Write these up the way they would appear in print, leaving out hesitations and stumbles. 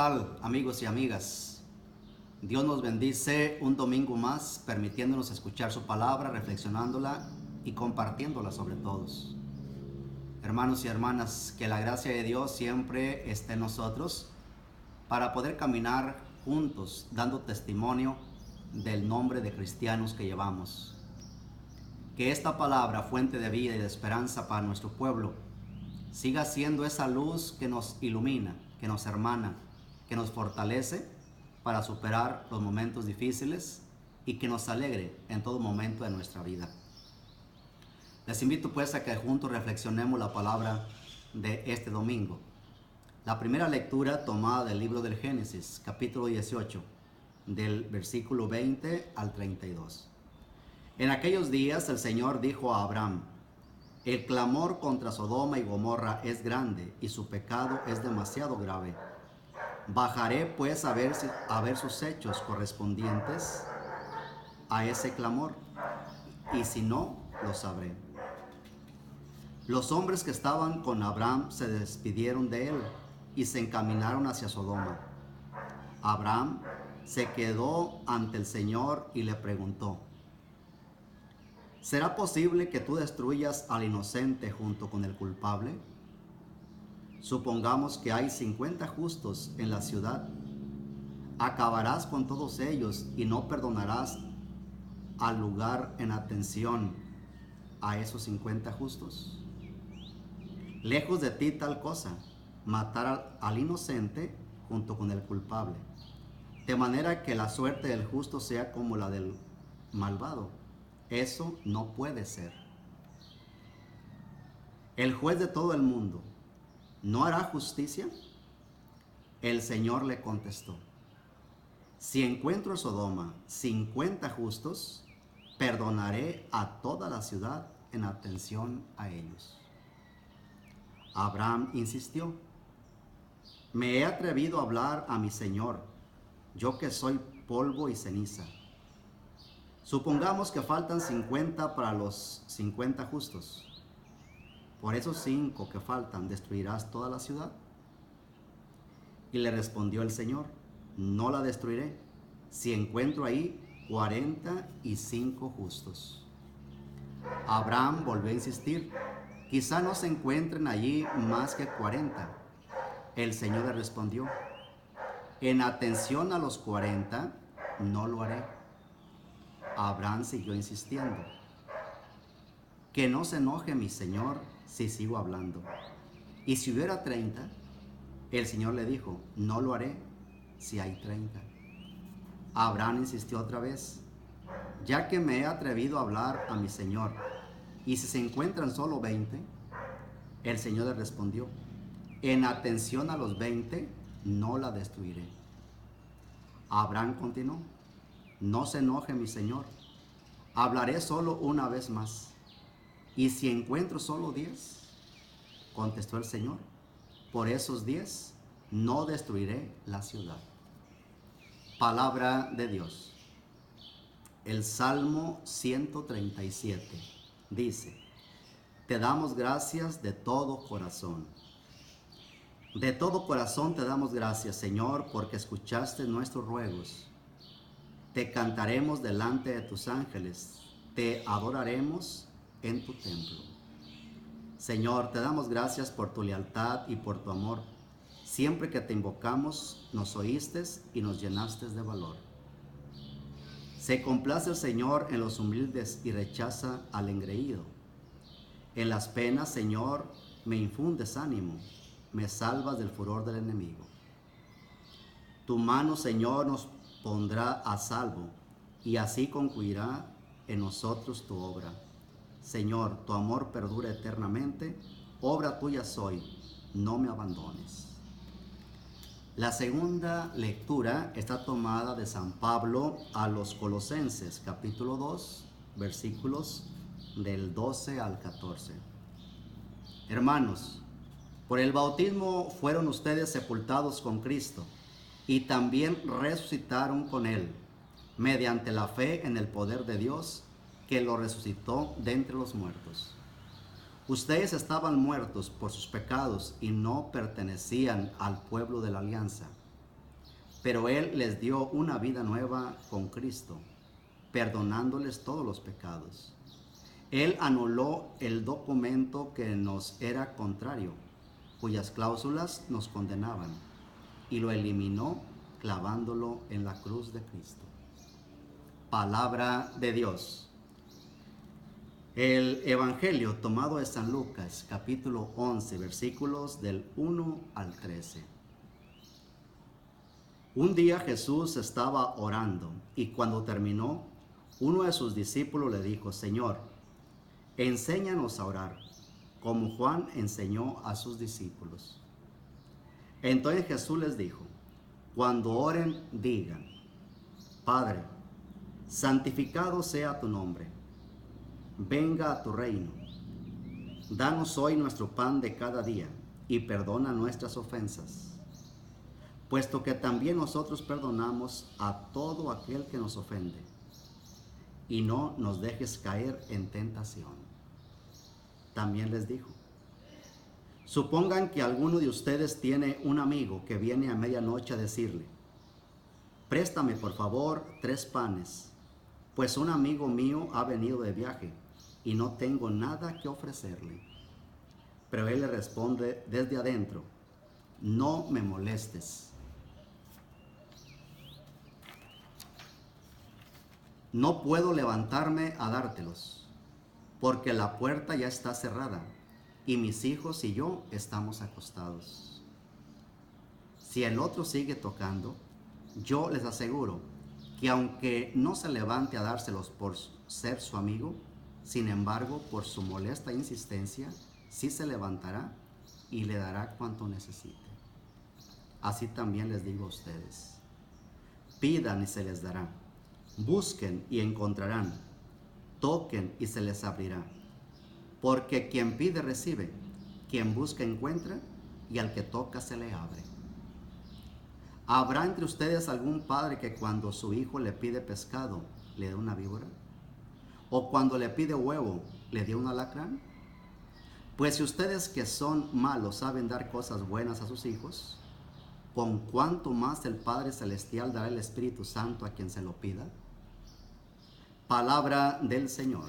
tal, amigos y amigas? Dios nos bendice un domingo más, permitiéndonos escuchar su palabra, reflexionándola y compartiéndola sobre todos. Hermanos y hermanas, que la gracia de Dios siempre esté en nosotros para poder caminar juntos, dando testimonio del nombre de cristianos que llevamos. Que esta palabra, fuente de vida y de esperanza para nuestro pueblo, siga siendo esa luz que nos ilumina, que nos hermana, que nos fortalece para superar los momentos difíciles y que nos alegre en todo momento de nuestra vida. Les invito pues a que juntos reflexionemos la palabra de este domingo. La primera lectura tomada del libro del Génesis, capítulo 18, del versículo 20 al 32. En aquellos días el Señor dijo a Abraham: el clamor contra Sodoma y Gomorra es grande y su pecado es demasiado grave. Bajaré pues a ver sus hechos correspondientes a ese clamor, y si no, lo sabré. Los hombres que estaban con Abraham se despidieron de él y se encaminaron hacia Sodoma. Abraham se quedó ante el Señor y le preguntó: ¿será posible que tú destruyas al inocente junto con el culpable? Supongamos que hay 50 justos en la ciudad. ¿Acabarás con todos ellos y no perdonarás al lugar en atención a esos 50 justos? Lejos de ti tal cosa, matar al inocente junto con el culpable, de manera que la suerte del justo sea como la del malvado. Eso no puede ser. El juez de todo el mundo ¿no hará justicia? El Señor le contestó: si encuentro en Sodoma 50 justos, perdonaré a toda la ciudad en atención a ellos. Abraham insistió: me he atrevido a hablar a mi Señor, yo que soy polvo y ceniza. Supongamos que faltan 50 para los 50 justos. ¿Por esos 5 que faltan destruirás toda la ciudad? Y le respondió el Señor: no la destruiré, si encuentro ahí 45 justos. Abraham volvió a insistir: quizá no se encuentren allí más que 40. El Señor le respondió: en atención a los 40, no lo haré. Abraham siguió insistiendo: que no se enoje mi Señor si sigo hablando. Y si hubiera 30, el Señor le dijo: no lo haré si hay 30. Abraham insistió otra vez: ya que me he atrevido a hablar a mi Señor, y si se encuentran solo 20, el Señor le respondió: en atención a los 20, no la destruiré. Abraham continuó: no se enoje mi Señor, hablaré solo una vez más. ¿Y si encuentro solo 10? Contestó el Señor: por esos 10 no destruiré la ciudad. Palabra de Dios. El Salmo 137 dice: te damos gracias de todo corazón. De todo corazón te damos gracias, Señor, porque escuchaste nuestros ruegos. Te cantaremos delante de tus ángeles, te adoraremos en tu templo. Señor, te damos gracias por tu lealtad y por tu amor. Siempre que te invocamos, nos oíste y nos llenaste de valor. Se complace el Señor en los humildes y rechaza al engreído. En las penas, Señor, me infundes ánimo, me salvas del furor del enemigo. Tu mano, Señor, nos pondrá a salvo, y así concluirá en nosotros tu obra. Señor, tu amor perdura eternamente, obra tuya soy, no me abandones. La segunda lectura está tomada de San Pablo a los Colosenses, capítulo 2, versículos del 12 al 14. Hermanos, por el bautismo fueron ustedes sepultados con Cristo y también resucitaron con Él, mediante la fe en el poder de Dios que lo resucitó de entre los muertos. Ustedes estaban muertos por sus pecados y no pertenecían al pueblo de la alianza, pero Él les dio una vida nueva con Cristo, perdonándoles todos los pecados. Él anuló el documento que nos era contrario, cuyas cláusulas nos condenaban, y lo eliminó clavándolo en la cruz de Cristo. Palabra de Dios. El Evangelio tomado de San Lucas, capítulo 11, versículos del 1 al 13. Un día Jesús estaba orando y cuando terminó, uno de sus discípulos le dijo: Señor, enséñanos a orar, como Juan enseñó a sus discípulos. Entonces Jesús les dijo: cuando oren, digan: Padre, santificado sea tu nombre, venga a tu reino. Danos hoy nuestro pan de cada día y perdona nuestras ofensas, puesto que también nosotros perdonamos a todo aquel que nos ofende. Y no nos dejes caer en tentación. También les dijo: supongan que alguno de ustedes tiene un amigo que viene a medianoche a decirle: préstame por favor 3 panes, pues un amigo mío ha venido de viaje y no tengo nada que ofrecerle. Pero él le responde desde adentro: no me molestes. No puedo levantarme a dártelos, porque la puerta ya está cerrada y mis hijos y yo estamos acostados. Si el otro sigue tocando, yo les aseguro que aunque no se levante a dárselos por ser su amigo, sin embargo, por su molesta insistencia, sí se levantará y le dará cuanto necesite. Así también les digo a ustedes: pidan y se les dará. Busquen y encontrarán, toquen y se les abrirá. Porque quien pide recibe, quien busca encuentra, y al que toca se le abre. ¿Habrá entre ustedes algún padre que cuando su hijo le pide pescado, le dé una víbora? ¿O cuando le pide huevo, le dé un alacrán? Pues si ustedes que son malos saben dar cosas buenas a sus hijos, ¿con cuánto más el Padre Celestial dará el Espíritu Santo a quien se lo pida? Palabra del Señor.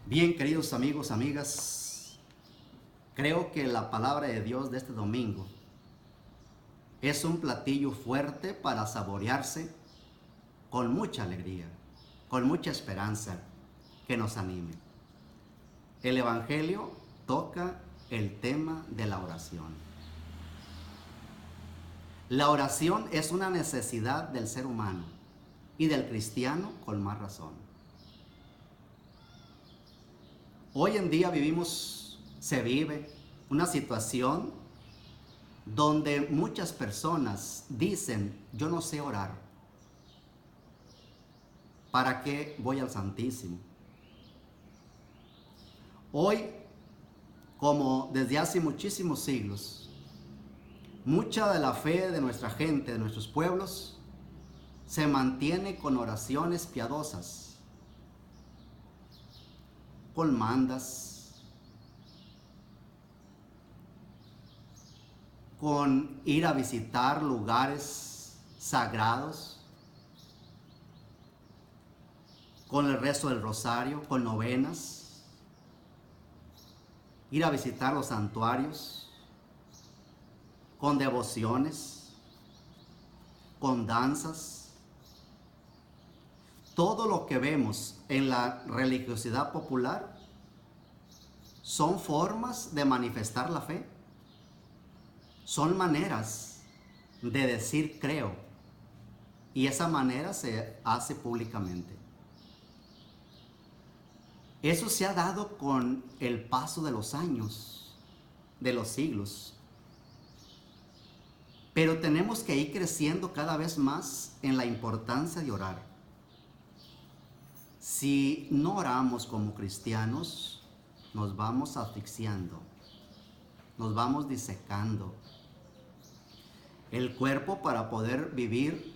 Bien, queridos amigos, amigas, creo que la palabra de Dios de este domingo es un platillo fuerte para saborearse con mucha alegría, con mucha esperanza, que nos anime. El Evangelio toca el tema de la oración. La oración es una necesidad del ser humano y del cristiano con más razón. Hoy en día se vive una situación donde muchas personas dicen: yo no sé orar. ¿Para qué voy al Santísimo? Hoy, como desde hace muchísimos siglos, mucha de la fe de nuestra gente, de nuestros pueblos, se mantiene con oraciones piadosas, con mandas, con ir a visitar lugares sagrados, con el rezo del rosario, con novenas, ir a visitar los santuarios, con devociones, con danzas. Todo lo que vemos en la religiosidad popular son formas de manifestar la fe. Son maneras de decir creo. Y esa manera se hace públicamente. Eso se ha dado con el paso de los años, de los siglos. Pero tenemos que ir creciendo cada vez más en la importancia de orar. Si no oramos como cristianos, nos vamos asfixiando, nos vamos disecando. El cuerpo, para poder vivir,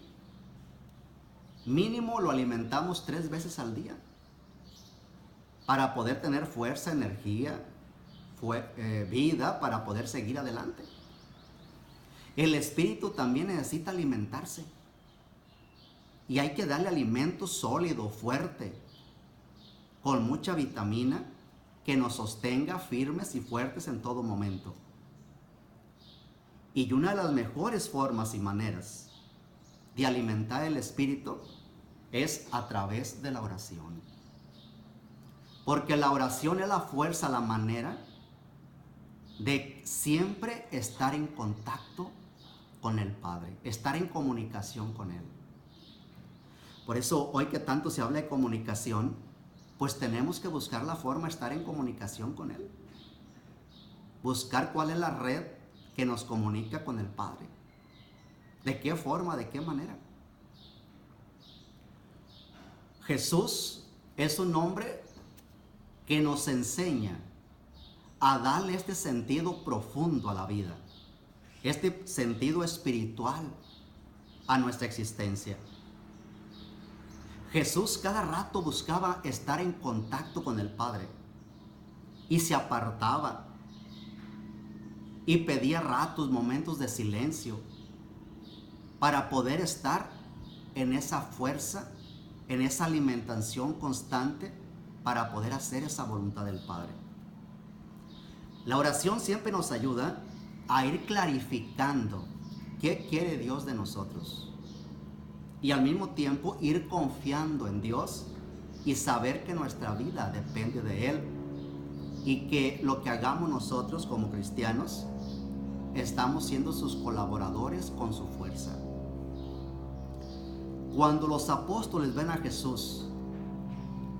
mínimo lo alimentamos 3 veces al día. Para poder tener fuerza, energía, vida, para poder seguir adelante. El espíritu también necesita alimentarse. Y hay que darle alimento sólido, fuerte, con mucha vitamina, que nos sostenga firmes y fuertes en todo momento. Y una de las mejores formas y maneras de alimentar el espíritu es a través de la oración. Porque la oración es la fuerza, la manera de siempre estar en contacto con el Padre, estar en comunicación con Él. Por eso hoy que tanto se habla de comunicación, pues tenemos que buscar la forma de estar en comunicación con Él. Buscar cuál es la red que nos comunica con el Padre. ¿De qué forma? ¿De qué manera? Jesús es un hombre que nos enseña a darle este sentido profundo a la vida, este sentido espiritual a nuestra existencia. Jesús cada rato buscaba estar en contacto con el Padre y se apartaba y pedía ratos, momentos de silencio para poder estar en esa fuerza, en esa alimentación constante para poder hacer esa voluntad del Padre. La oración siempre nos ayuda a ir clarificando qué quiere Dios de nosotros y al mismo tiempo ir confiando en Dios y saber que nuestra vida depende de Él y que lo que hagamos nosotros como cristianos estamos siendo sus colaboradores con su fuerza. Cuando los apóstoles ven a Jesús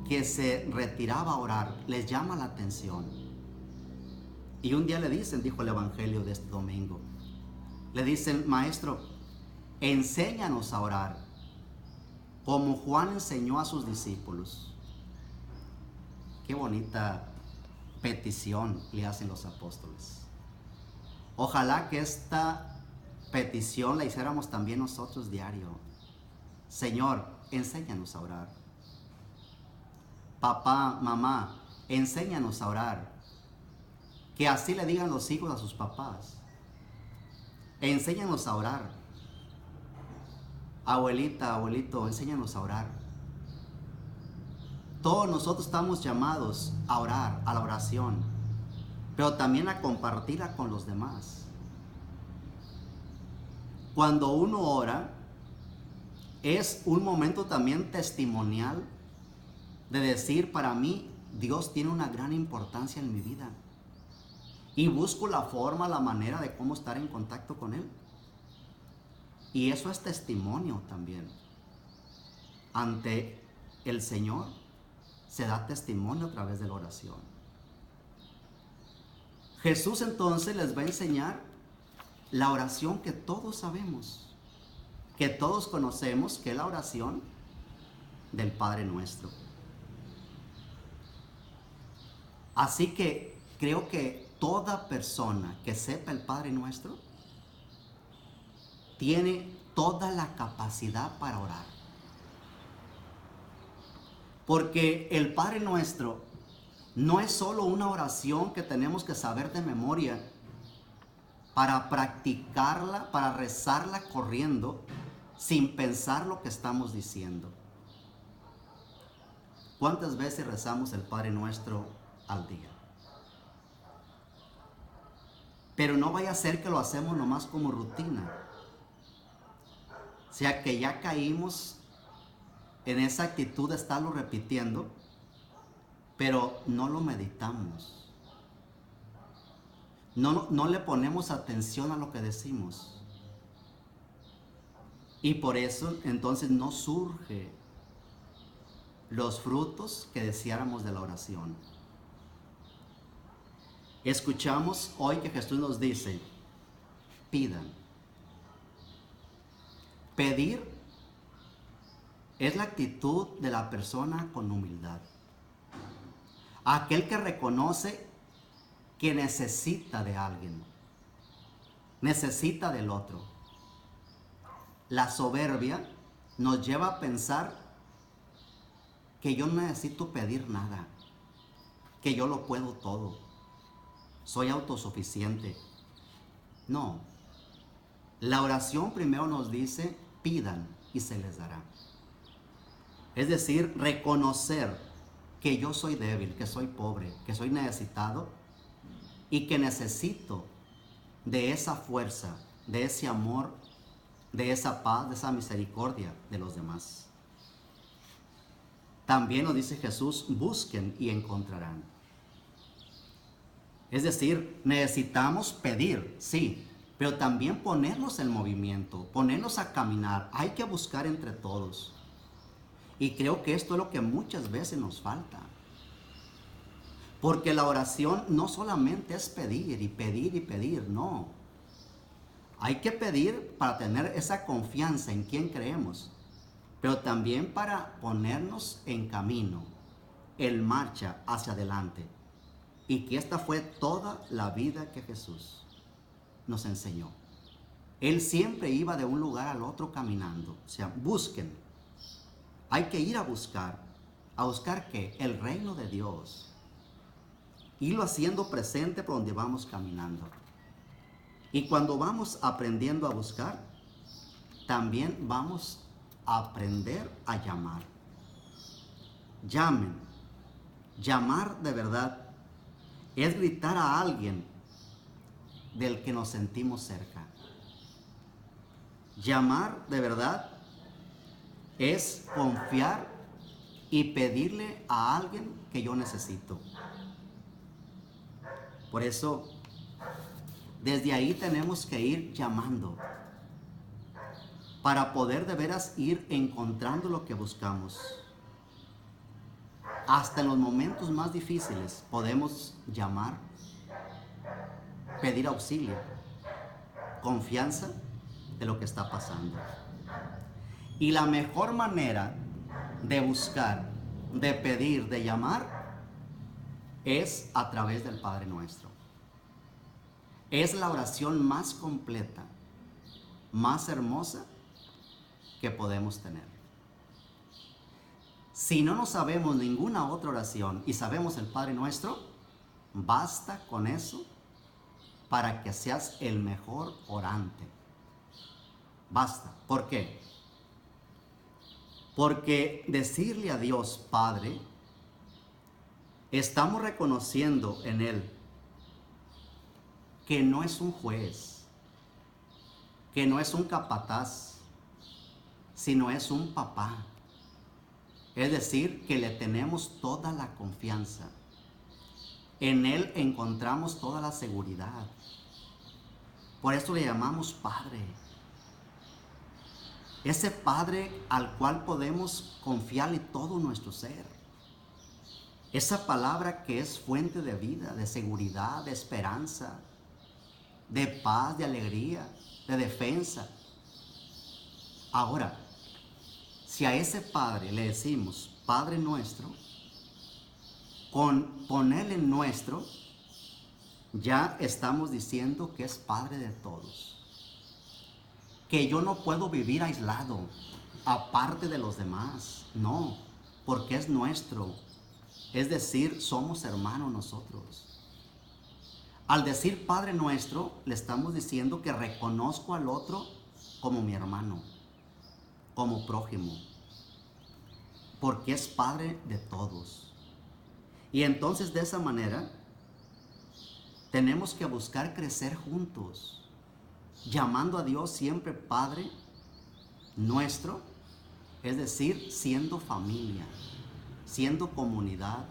que se retiraba a orar, les llama la atención. Y un día le dicen, dijo el evangelio de este domingo, le dicen: Maestro, enséñanos a orar, como Juan enseñó a sus discípulos. Qué bonita petición le hacen los apóstoles. Ojalá que esta petición la hiciéramos también nosotros diario. Señor, enséñanos a orar. Papá, mamá, enséñanos a orar. Que así le digan los hijos a sus papás. Enséñanos a orar. Abuelita, abuelito, enséñanos a orar. Todos nosotros estamos llamados a orar, a la oración, pero también a compartirla con los demás. Cuando uno ora, es un momento también testimonial de decir: para mí, Dios tiene una gran importancia en mi vida. Y busco la forma, la manera de cómo estar en contacto con Él. Y eso es testimonio también. Ante el Señor se da testimonio a través de la oración. Jesús entonces les va a enseñar la oración que todos sabemos, que todos conocemos, que es la oración del Padre Nuestro. Así que creo que toda persona que sepa el Padre Nuestro tiene toda la capacidad para orar. Porque el Padre Nuestro no es solo una oración que tenemos que saber de memoria para practicarla, para rezarla corriendo sin pensar lo que estamos diciendo. ¿Cuántas veces rezamos el Padre Nuestro al día? Pero no vaya a ser que lo hacemos nomás como rutina. O sea, que ya caímos en esa actitud de estarlo repitiendo, pero no lo meditamos. No le ponemos atención a lo que decimos. Y por eso entonces no surge los frutos que deseáramos de la oración. Escuchamos hoy que Jesús nos dice: pidan. Pedir es la actitud de la persona con humildad. Aquel que reconoce que necesita de alguien, necesita del otro. La soberbia nos lleva a pensar que yo no necesito pedir nada, que yo lo puedo todo, soy autosuficiente. No, La oración primero nos dice, pidan y se les dará. Es decir, reconocer que yo soy débil, que soy pobre, que soy necesitado y que necesito de esa fuerza, de ese amor, de esa paz, de esa misericordia de los demás. También nos dice Jesús, busquen y encontrarán. Es decir, necesitamos pedir, sí, pero también ponernos en movimiento, ponernos a caminar. Hay que buscar entre todos. Y creo que esto es lo que muchas veces nos falta. Porque la oración no solamente es pedir y pedir y pedir, no. Hay que pedir para tener esa confianza en quien creemos, pero también para ponernos en camino, en marcha hacia adelante. Y que esta fue toda la vida que Jesús nos enseñó. Él siempre iba de un lugar al otro caminando. O sea, busquen. Hay que ir a buscar. ¿A buscar qué? El reino de Dios. Irlo haciendo presente por donde vamos caminando. Y cuando vamos aprendiendo a buscar, también vamos a aprender a llamar. Llamen. Llamar de verdad es gritar a alguien del que nos sentimos cerca. Llamar de verdad es confiar y pedirle a alguien que yo necesito. Por eso, desde ahí tenemos que ir llamando para poder de veras ir encontrando lo que buscamos. Hasta en los momentos más difíciles podemos llamar, pedir auxilio, confianza de lo que está pasando. Y la mejor manera de buscar, de pedir, de llamar, es a través del Padre Nuestro. Es la oración más completa, más hermosa que podemos tener. Si no nos sabemos ninguna otra oración y sabemos el Padre Nuestro, basta con eso para que seas el mejor orante. Basta. ¿Por qué? Porque decirle a Dios Padre, estamos reconociendo en Él que no es un juez, que no es un capataz, sino es un papá. Es decir, que le tenemos toda la confianza. En Él encontramos toda la seguridad. Por eso le llamamos Padre. Ese Padre al cual podemos confiarle todo nuestro ser. Esa palabra que es fuente de vida, de seguridad, de esperanza, de paz, de alegría, de defensa. Ahora, si a ese Padre le decimos Padre Nuestro, con ponerle nuestro, ya estamos diciendo que es Padre de todos. Que yo no puedo vivir aislado, aparte de los demás. No, porque es nuestro. Es decir, somos hermanos nosotros. Al decir Padre Nuestro, le estamos diciendo que reconozco al otro como mi hermano, como prójimo, porque es Padre de todos. Y entonces de esa manera tenemos que buscar crecer juntos, llamando a Dios siempre Padre Nuestro, es decir, siendo familia, siendo comunidad,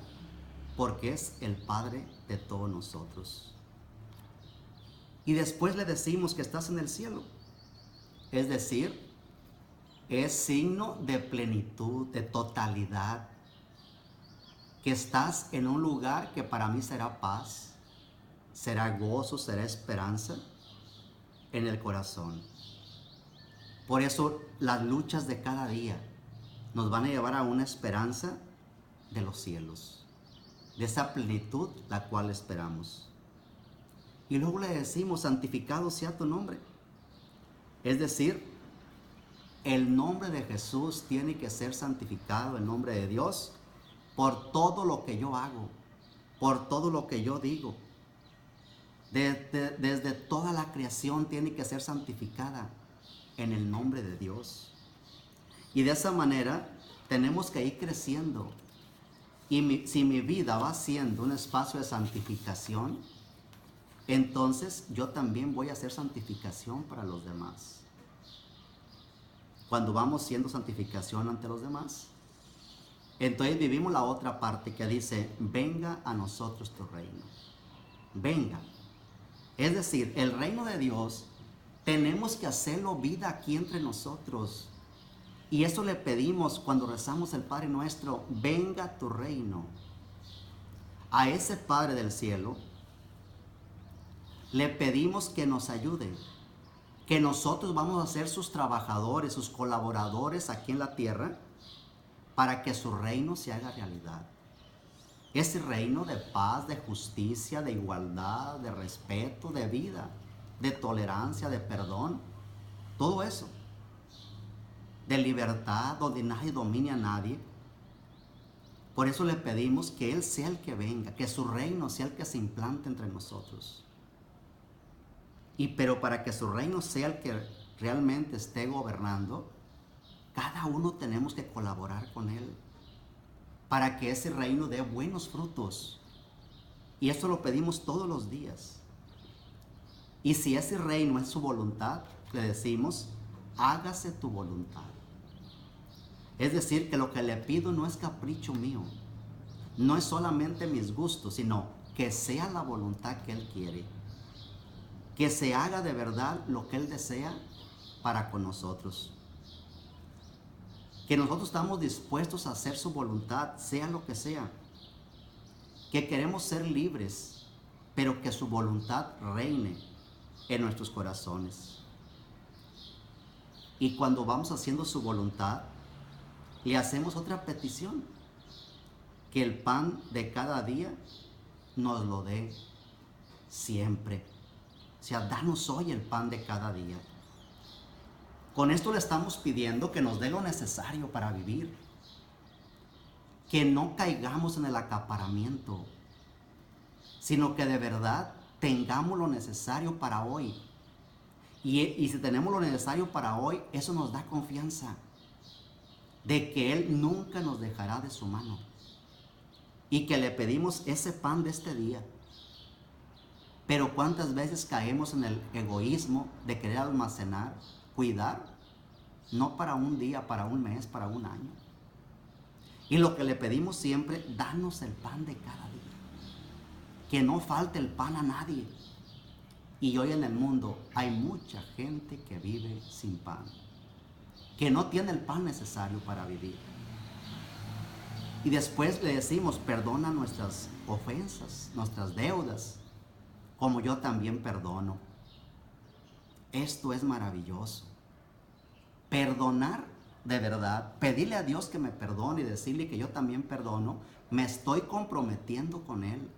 porque es el Padre de todos nosotros. Y después le decimos que estás en el cielo, es decir, es signo de plenitud, de totalidad, que estás en un lugar que para mí será paz, será gozo, será esperanza en el corazón. Por eso las luchas de cada día nos van a llevar a una esperanza de los cielos, de esa plenitud la cual esperamos. Y luego le decimos, santificado sea tu nombre. Es decir, el nombre de Jesús tiene que ser santificado, el nombre de Dios, por todo lo que yo hago, por todo lo que yo digo. Desde toda la creación tiene que ser santificada en el nombre de Dios. Y de esa manera tenemos que ir creciendo. Y si mi vida va siendo un espacio de santificación, entonces yo también voy a hacer santificación para los demás. Cuando vamos siendo santificación ante los demás, entonces vivimos la otra parte que dice, venga a nosotros tu reino. Venga. Es decir, el reino de Dios tenemos que hacerlo vida aquí entre nosotros. Y eso le pedimos cuando rezamos el Padre Nuestro, venga tu reino. A ese Padre del cielo le pedimos que nos ayude, que nosotros vamos a ser sus trabajadores, sus colaboradores aquí en la tierra, para que su reino se haga realidad. Ese reino de paz, de justicia, de igualdad, de respeto, de vida, de tolerancia, de perdón, todo eso. De libertad, donde nadie domine a nadie. Por eso le pedimos que Él sea el que venga, que su reino sea el que se implante entre nosotros. Pero para que su reino sea el que realmente esté gobernando, cada uno tenemos que colaborar con Él para que ese reino dé buenos frutos. Y eso lo pedimos todos los días. Y si ese reino es su voluntad, le decimos, hágase tu voluntad. Es decir, que lo que le pido no es capricho mío, no es solamente mis gustos, sino que sea la voluntad que Él quiere. Que se haga de verdad lo que Él desea para con nosotros. Que nosotros estamos dispuestos a hacer su voluntad, sea lo que sea. Que queremos ser libres, pero que su voluntad reine en nuestros corazones. Y cuando vamos haciendo su voluntad, le hacemos otra petición. Que el pan de cada día nos lo dé siempre. O sea, danos hoy el pan de cada día. Con esto le estamos pidiendo que nos dé lo necesario para vivir. Que no caigamos en el acaparamiento, sino que de verdad tengamos lo necesario para hoy. Y si tenemos lo necesario para hoy, eso nos da confianza de que Él nunca nos dejará de su mano. Y que le pedimos ese pan de este día. Pero ¿cuántas veces caemos en el egoísmo de querer almacenar, cuidar? No para un día, para un mes, para un año. Y lo que le pedimos siempre, danos el pan de cada día. Que no falte el pan a nadie. Y hoy en el mundo hay mucha gente que vive sin pan. Que no tiene el pan necesario para vivir. Y después le decimos, perdona nuestras ofensas, nuestras deudas, como yo también perdono. Esto es maravilloso. Perdonar de verdad, pedirle a Dios que me perdone y decirle que yo también perdono, me estoy comprometiendo con Él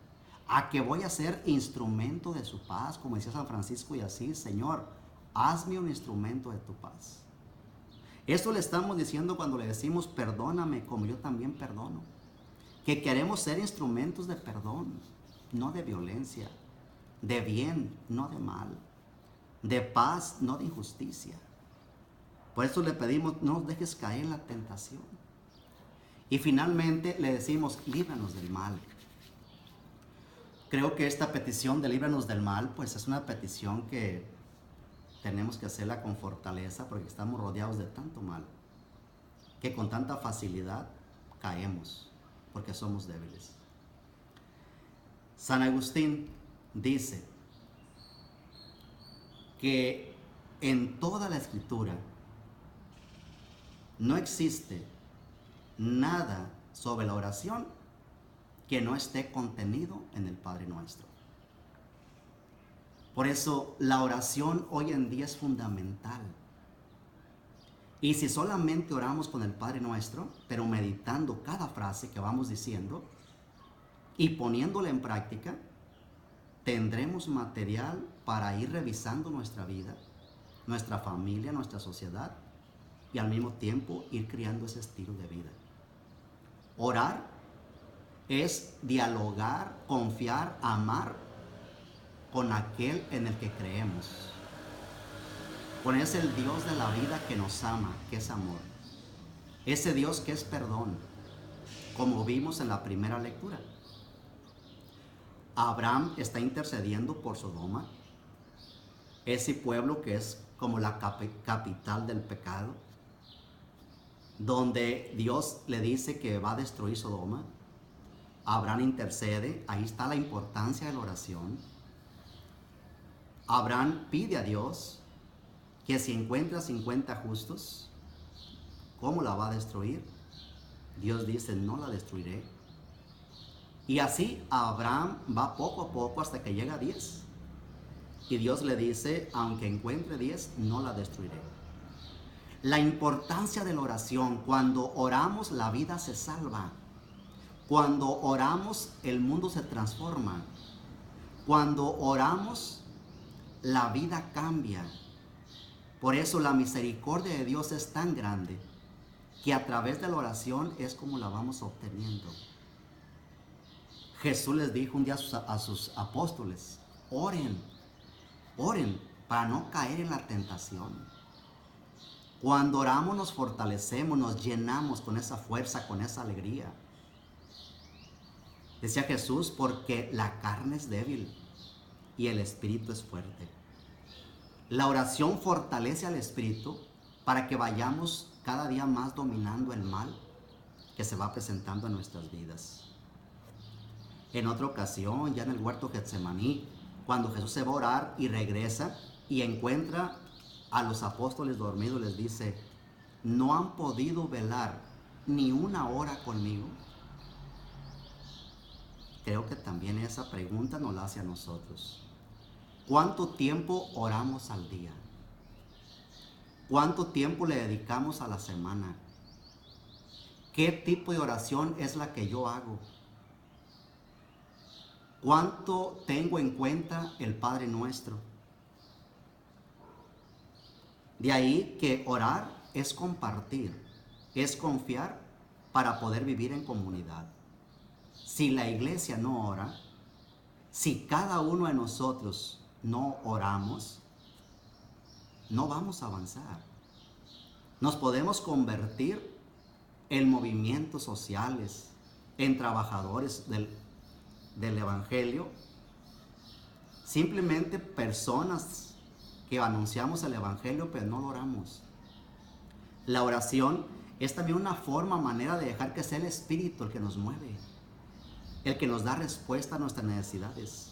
a que voy a ser instrumento de su paz, como decía San Francisco y así, Señor, hazme un instrumento de tu paz. Esto le estamos diciendo cuando le decimos perdóname como yo también perdono. Que queremos ser instrumentos de perdón, no de violencia, de bien, no de mal, de paz, no de injusticia. Por eso le pedimos, no nos dejes caer en la tentación. Y finalmente le decimos, líbranos del mal. Creo que esta petición de líbranos del mal, pues es una petición que tenemos que hacerla con fortaleza porque estamos rodeados de tanto mal, que con tanta facilidad caemos porque somos débiles. San Agustín dice que en toda la Escritura no existe nada sobre la oración que no esté contenido en el Padre Nuestro. Por eso la oración hoy en día es fundamental. Y si solamente oramos con el Padre Nuestro, pero meditando cada frase que vamos diciendo y poniéndola en práctica, tendremos material para ir revisando nuestra vida, nuestra familia, nuestra sociedad y al mismo tiempo ir creando ese estilo de vida. Orar es dialogar, confiar, amar con aquel en el que creemos, con ese el Dios de la vida que nos ama, que es amor, ese Dios que es perdón, como vimos en la primera lectura. Abraham está intercediendo por Sodoma, ese pueblo que es como la capital del pecado, donde Dios le dice que va a destruir Sodoma. Abraham intercede, ahí está la importancia de la oración. Abraham pide a Dios que si encuentra 50 justos, ¿cómo la va a destruir? Dios dice, no la destruiré. Y así Abraham va poco a poco hasta que llega a 10. Y Dios le dice, aunque encuentre 10, no la destruiré. La importancia de la oración: cuando oramos, la vida se salva. Cuando oramos, el mundo se transforma. Cuando oramos, la vida cambia. Por eso la misericordia de Dios es tan grande que a través de la oración es como la vamos obteniendo. Jesús les dijo un día a sus apóstoles, oren para no caer en la tentación. Cuando oramos nos fortalecemos, nos llenamos con esa fuerza, con esa alegría. Decía Jesús, porque la carne es débil y el espíritu es fuerte. La oración fortalece al espíritu para que vayamos cada día más dominando el mal que se va presentando en nuestras vidas. En otra ocasión, ya en el huerto Getsemaní, cuando Jesús se va a orar y regresa y encuentra a los apóstoles dormidos, les dice, ¿no han podido velar ni una hora conmigo? Creo que también esa pregunta nos la hace a nosotros. ¿Cuánto tiempo oramos al día? ¿Cuánto tiempo le dedicamos a la semana? ¿Qué tipo de oración es la que yo hago? ¿Cuánto tengo en cuenta el Padre Nuestro? De ahí que orar es compartir, es confiar para poder vivir en comunidad. Si la iglesia no ora, si cada uno de nosotros no oramos, no vamos a avanzar. Nos podemos convertir en movimientos sociales, en trabajadores del Evangelio, simplemente personas que anunciamos el Evangelio pero no lo oramos. La oración es también una forma, manera de dejar que sea el Espíritu el que nos mueve, el que nos da respuesta a nuestras necesidades.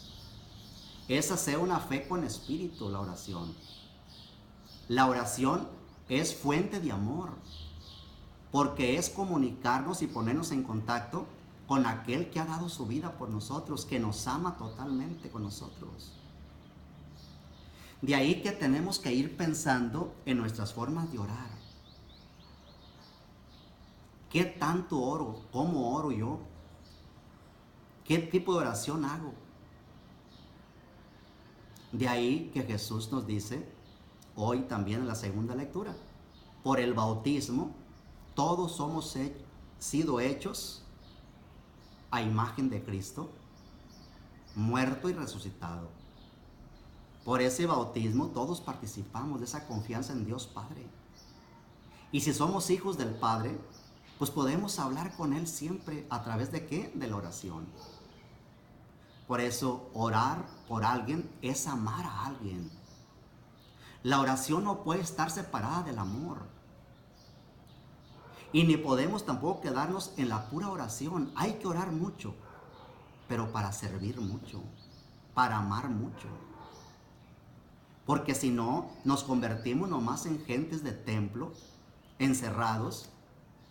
Es hacer una fe con espíritu, la oración. La oración es fuente de amor, porque es comunicarnos y ponernos en contacto con aquel que ha dado su vida por nosotros, que nos ama totalmente con nosotros. De ahí que tenemos que ir pensando en nuestras formas de orar. ¿Qué tanto oro? ¿Cómo oro yo? ¿Qué tipo de oración hago? De ahí que Jesús nos dice, hoy también en la segunda lectura, por el bautismo, todos hemos sido hechos a imagen de Cristo, muerto y resucitado. Por ese bautismo todos participamos de esa confianza en Dios Padre. Y si somos hijos del Padre, pues podemos hablar con Él siempre. ¿A través de qué? De la oración. Por eso orar por alguien es amar a alguien. La oración no puede estar separada del amor. Y ni podemos tampoco quedarnos en la pura oración. Hay que orar mucho, pero para servir mucho, para amar mucho. Porque si no, nos convertimos nomás en gentes de templo, encerrados,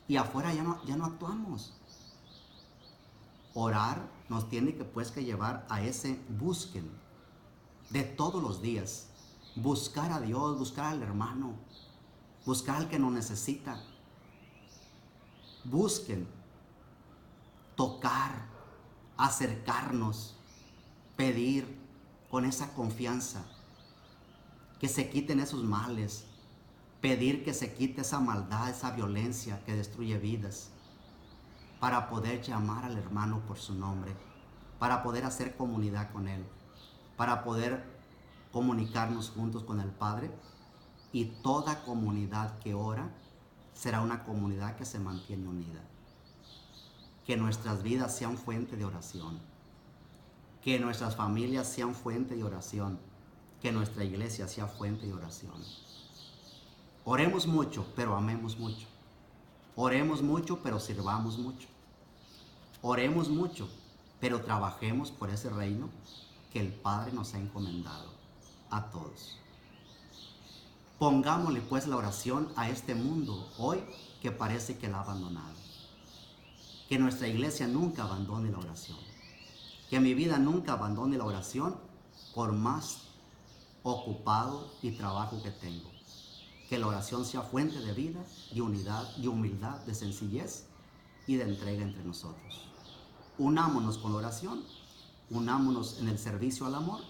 y afuera ya no actuamos. Orar nos tiene que llevar a ese busquen de todos los días. Buscar a Dios, buscar al hermano, buscar al que nos necesita. Busquen, tocar, acercarnos, pedir con esa confianza que se quiten esos males, pedir que se quite esa maldad, esa violencia que destruye vidas, para poder llamar al hermano por su nombre, para poder hacer comunidad con él, para poder comunicarnos juntos con el Padre, y toda comunidad que ora será una comunidad que se mantiene unida. Que nuestras vidas sean fuente de oración, que nuestras familias sean fuente de oración, que nuestra iglesia sea fuente de oración. Oremos mucho, pero amemos mucho. Oremos mucho, pero sirvamos mucho. Oremos mucho, pero trabajemos por ese reino que el Padre nos ha encomendado a todos. Pongámosle pues la oración a este mundo hoy que parece que la ha abandonado. Que nuestra iglesia nunca abandone la oración. Que mi vida nunca abandone la oración por más ocupado y trabajo que tengo. Que la oración sea fuente de vida, de unidad, de humildad, de sencillez y de entrega entre nosotros. Unámonos con la oración, unámonos en el servicio al amor,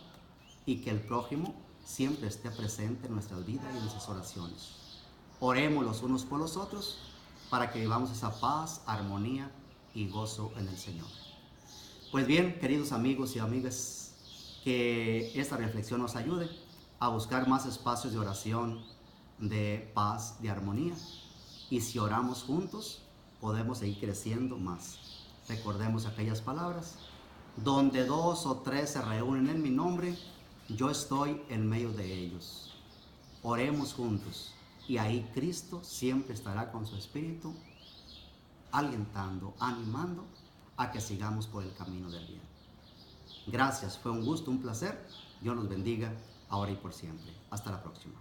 y que el prójimo siempre esté presente en nuestras vidas y en nuestras oraciones. Oremos los unos por los otros para que vivamos esa paz, armonía y gozo en el Señor. Pues bien, queridos amigos y amigas, que esta reflexión nos ayude a buscar más espacios de oración, de paz, de armonía. Y si oramos juntos, podemos seguir creciendo más. Recordemos aquellas palabras: donde 2 o 3 se reúnen en mi nombre, yo estoy en medio de ellos. Oremos juntos, y ahí Cristo siempre estará con su Espíritu, alentando, animando a que sigamos por el camino del bien. Gracias, fue un gusto, un placer. Dios los bendiga, ahora y por siempre. Hasta la próxima.